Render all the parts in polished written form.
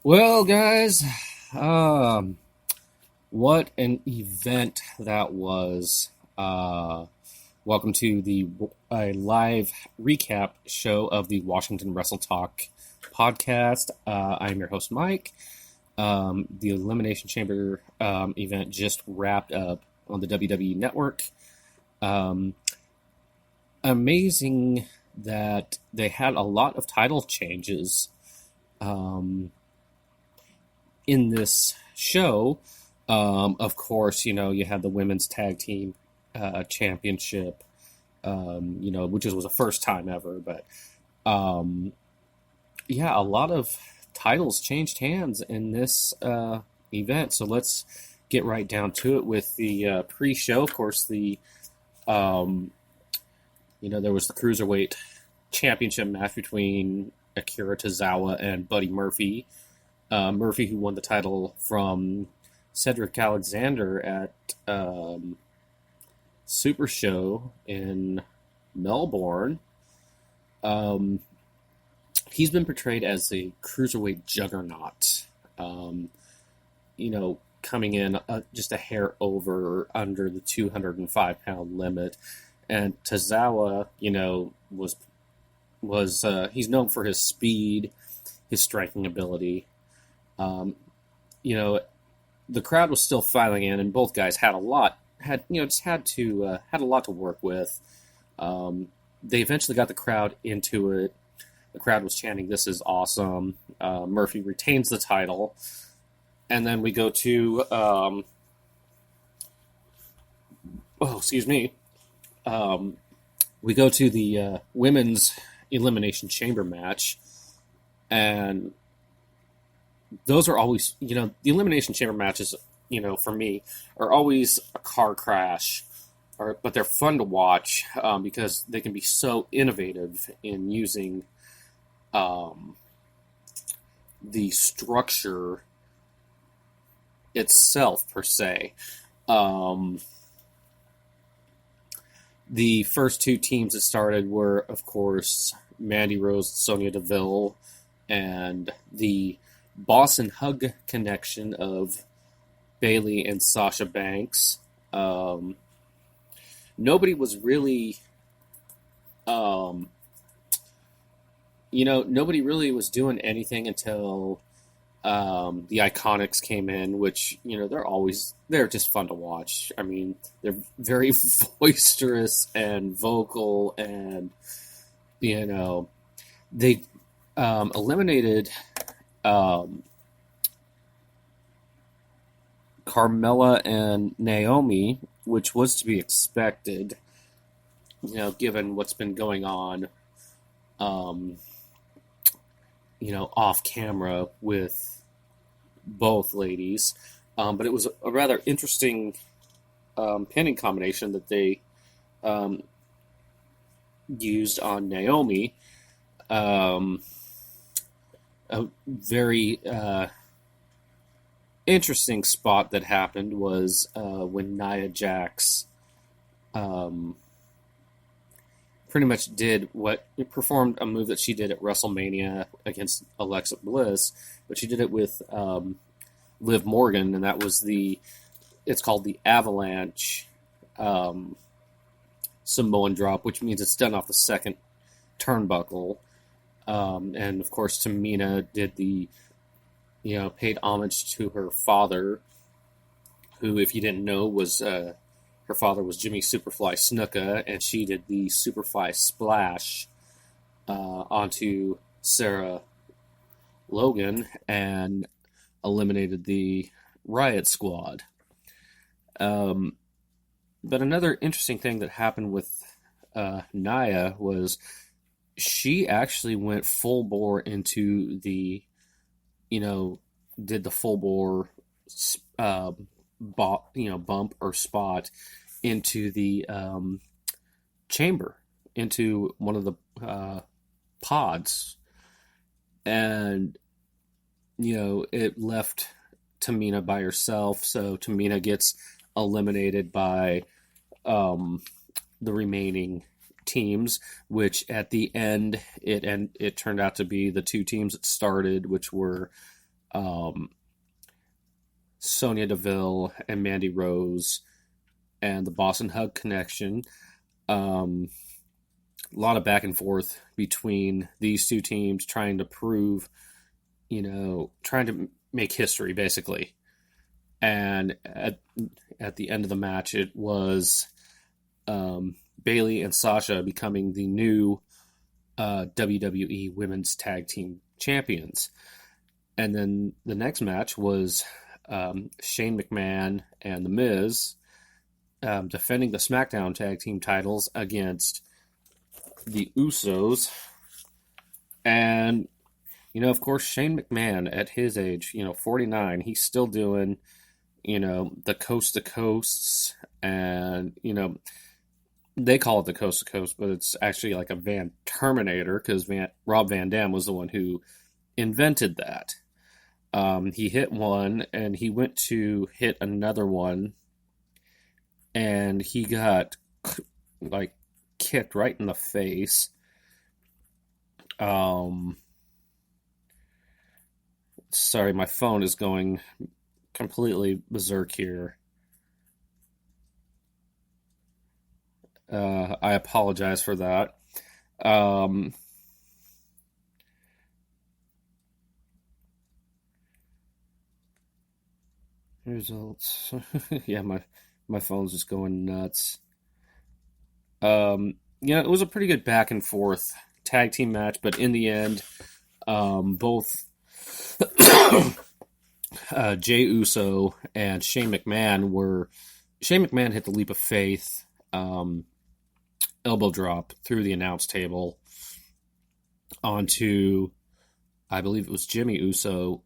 Well, guys, um, what an event that was. Welcome to the live recap show of the Washington Wrestle Talk podcast. I'm your host, Mike. The Elimination Chamber event just wrapped up on the WWE Network. Amazing that they had a lot of title changes. In this show, of course, you had the women's tag team championship, which was the first time ever. But yeah, a lot of titles changed hands in this event. So let's get right down to it with the pre-show. Of course, there was the Cruiserweight Championship match between Akira Tozawa and Buddy Murphy. Murphy, who won the title from Cedric Alexander at Super Show in Melbourne. He's been portrayed as a cruiserweight juggernaut. Coming in just a hair under the 205-pound limit, and Tozawa, was he's known for his speed, his striking ability. The crowd was still filing in, and both guys had a lot to work with. They eventually got the crowd into it. The crowd was chanting, "This is awesome." Murphy retains the title, and then we go to we go to the women's Elimination Chamber match, and those are always, the Elimination Chamber matches, for me, are always a car crash, but they're fun to watch because they can be so innovative in using the structure itself, per se. The first two teams that started were, of course, Mandy Rose, Sonya Deville, and the Boss and Hug connection of Bayley and Sasha Banks. Nobody was really, nobody really was doing anything until the Iconics came in, which, they're just fun to watch. I mean, they're very boisterous and vocal, and, they eliminated Carmella and Naomi, which was to be expected, given what's been going on, off camera with both ladies. But it was a rather interesting pinning combination that they used on Naomi. A very interesting spot that happened was when Nia Jax pretty much performed a move that she did at WrestleMania against Alexa Bliss, but she did it with Liv Morgan, and that was it's called the Avalanche Samoan drop, which means it's done off the second turnbuckle. And of course, Tamina did paid homage to her father, who, if you didn't know, was her father was Jimmy Superfly Snuka, and she did the Superfly Splash onto Sarah Logan and eliminated the Riot Squad. But another interesting thing that happened with Nia was she actually went full bore into did the full bore, bump or spot into the chamber, into one of the pods, and it left Tamina by herself. So Tamina gets eliminated by the remaining teams, which at the end it turned out to be the two teams that started, which were um, Sonya Deville and Mandy Rose and the Boston Hug Connection. A lot of back and forth between these two teams trying to prove, trying to make history, basically. And at the end of the match, it was Bayley and Sasha becoming the new WWE Women's Tag Team Champions. And then the next match was Shane McMahon and The Miz defending the SmackDown Tag Team titles against the Usos. And, of course, Shane McMahon at his age, 49, he's still doing, the coast to coasts. And, they call it the coast to coast, but it's actually like a Van Terminator because Rob Van Dam was the one who invented that. He hit one and he went to hit another one and he got kicked right in the face. Sorry, my phone is going completely berserk here. I apologize for that. Results. Yeah, my phone's just going nuts. It was a pretty good back and forth tag team match, but in the end, both Jey Uso and Shane McMahon hit the leap of faith, elbow drop through the announce table onto, I believe it was Jimmy Uso,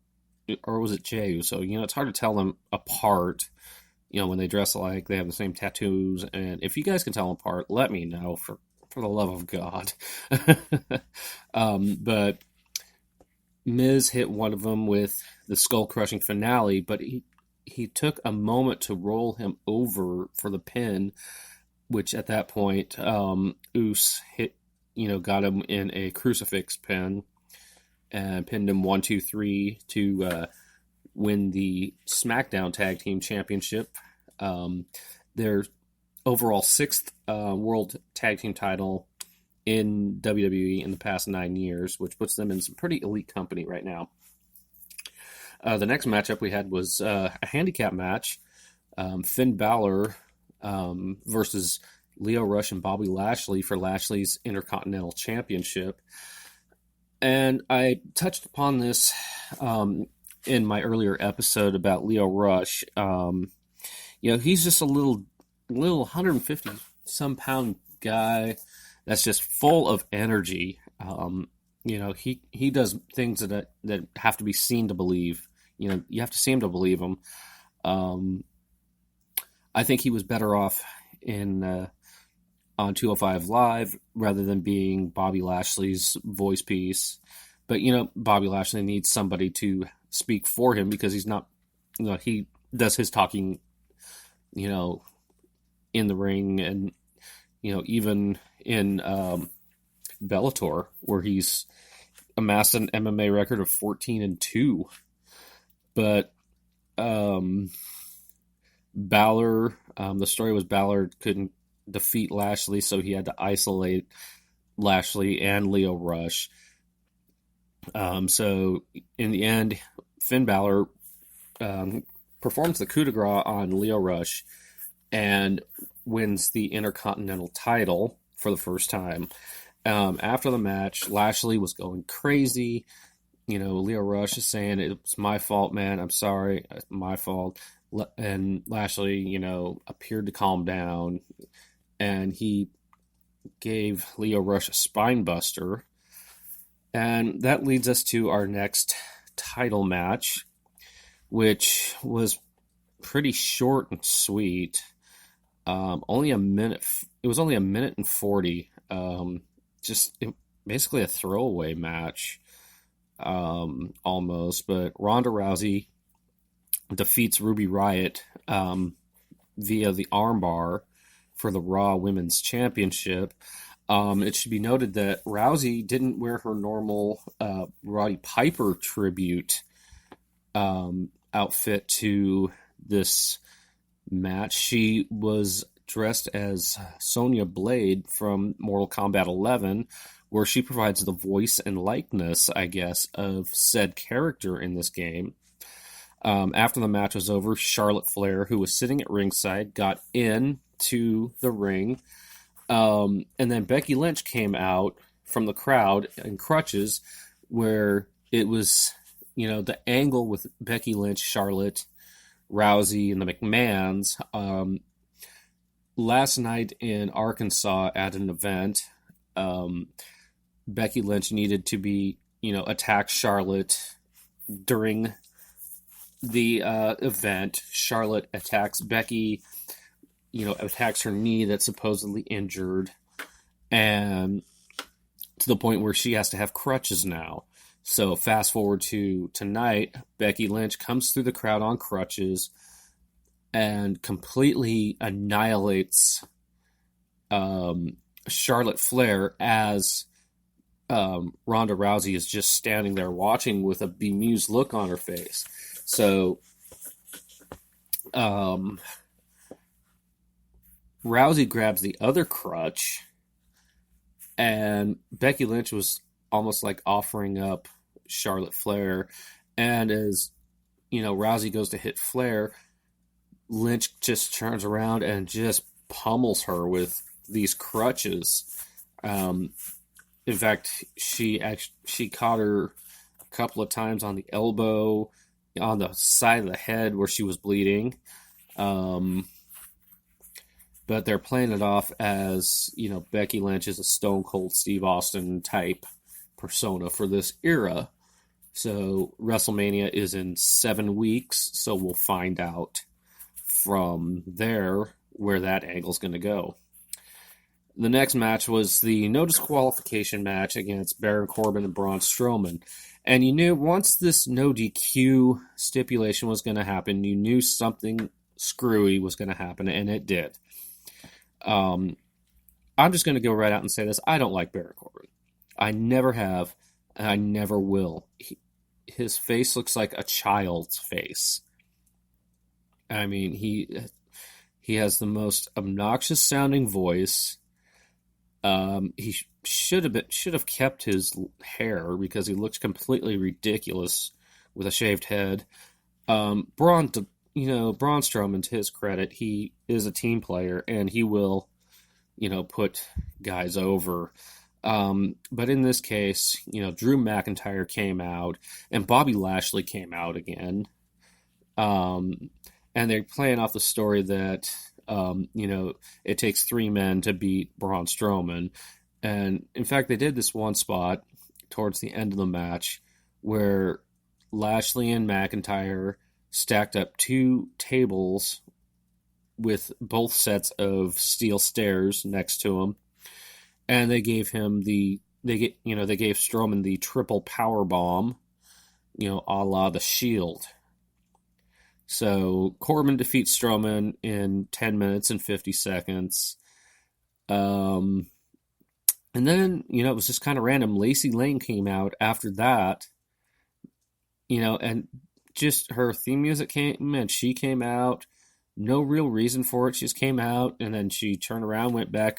or was it Jey Uso? It's hard to tell them apart, when they dress alike, they have the same tattoos, and if you guys can tell them apart, let me know, for the love of God. But Miz hit one of them with the skull-crushing finale, but he took a moment to roll him over for the pin, which at that point, Us hit, got him in a crucifix pin and pinned him 1, 2, 3 to win the SmackDown Tag Team Championship. Their overall 6th World Tag Team title in WWE in the past 9 years, which puts them in some pretty elite company right now. The next matchup we had was a handicap match. Finn Balor versus Lio Rush and Bobby Lashley for Lashley's Intercontinental Championship. And I touched upon this in my earlier episode about Lio Rush. He's just a little 150 some pound guy that's just full of energy. He does things that have to be seen to believe. You have to see him to believe him. I think he was better off on 205 Live rather than being Bobby Lashley's voice piece. But, Bobby Lashley needs somebody to speak for him because he's not, he does his talking, in the ring and, even in Bellator, where he's amassed an MMA record of 14-2. But Balor, the story was Balor couldn't defeat Lashley, so he had to isolate Lashley and Lio Rush. So in the end, Finn Balor performs the coup de grace on Lio Rush and wins the Intercontinental title for the first time. After the match, Lashley was going crazy. Lio Rush is saying, "It's my fault, man. I'm sorry. It's my fault." And Lashley, appeared to calm down. And he gave Lio Rush a spine buster. And that leads us to our next title match, which was pretty short and sweet. Only a minute. It was only a minute and 40. Basically a throwaway match, almost. But Ronda Rousey defeats Ruby Riott via the armbar for the Raw Women's Championship. It should be noted that Rousey didn't wear her normal Roddy Piper tribute outfit to this match. She was dressed as Sonya Blade from Mortal Kombat 11, where she provides the voice and likeness, I guess, of said character in this game. After the match was over, Charlotte Flair, who was sitting at ringside, got into the ring. And then Becky Lynch came out from the crowd in crutches, where it was, the angle with Becky Lynch, Charlotte, Rousey, and the McMahons. Last night in Arkansas at an event, Becky Lynch needed to be, attack Charlotte during the event. Charlotte attacks Becky, attacks her knee that's supposedly injured, and to the point where she has to have crutches now. So fast forward to tonight, Becky Lynch comes through the crowd on crutches and completely annihilates Charlotte Flair as Ronda Rousey is just standing there watching with a bemused look on her face. So Rousey grabs the other crutch, and Becky Lynch was almost like offering up Charlotte Flair. And as, Rousey goes to hit Flair, Lynch just turns around and just pummels her with these crutches. In fact, she caught her a couple of times on the elbow, on the side of the head where she was bleeding. But they're playing it off as, Becky Lynch is a Stone Cold Steve Austin type persona for this era. So WrestleMania is in 7 weeks, so we'll find out from there where that angle's going to go. The next match was the no disqualification match against Baron Corbin and Braun Strowman. And you knew once this no DQ stipulation was going to happen, you knew something screwy was going to happen, and it did. I'm just going to go right out and say this. I don't like Baron Corbin. I never have, and I never will. His face looks like a child's face. I mean, he has the most obnoxious sounding voice. He should have kept his hair because he looks completely ridiculous with a shaved head. Braun Strowman, to his credit, he is a team player and he will, put guys over. But in this case, Drew McIntyre came out and Bobby Lashley came out again. And they're playing off the story that, it takes 3 men to beat Braun Strowman. And in fact, they did this one spot towards the end of the match where Lashley and McIntyre stacked up 2 tables with both sets of steel stairs next to him. And they gave him they gave Strowman the triple power bomb, a la the Shield. So Corbin defeats Strowman in 10 minutes and 50 seconds. And then, it was just kind of random. Lacey Lane came out after that, and just her theme music came and she came out. No real reason for it. She just came out and then she turned around, went back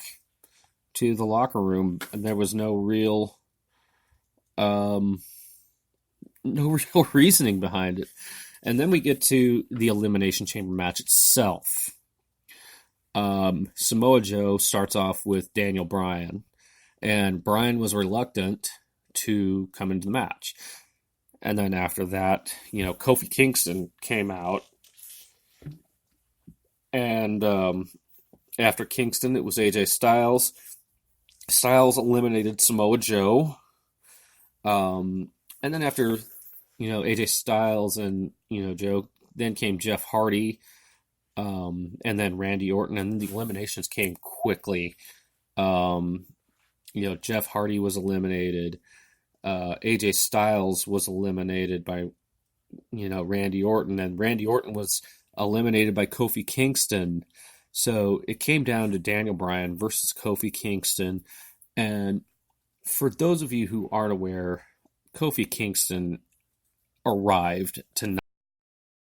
to the locker room, and there was no real reasoning behind it. And then we get to the Elimination Chamber match itself. Samoa Joe starts off with Daniel Bryan, and Bryan was reluctant to come into the match. And then after that, Kofi Kingston came out. And after Kingston, it was AJ Styles. Styles eliminated Samoa Joe. And then after, AJ Styles and, Joe, then came Jeff Hardy. And then Randy Orton. And the eliminations came quickly. Jeff Hardy was eliminated. AJ Styles was eliminated by, Randy Orton. And Randy Orton was eliminated by Kofi Kingston. So it came down to Daniel Bryan versus Kofi Kingston. And for those of you who aren't aware, Kofi Kingston arrived tonight.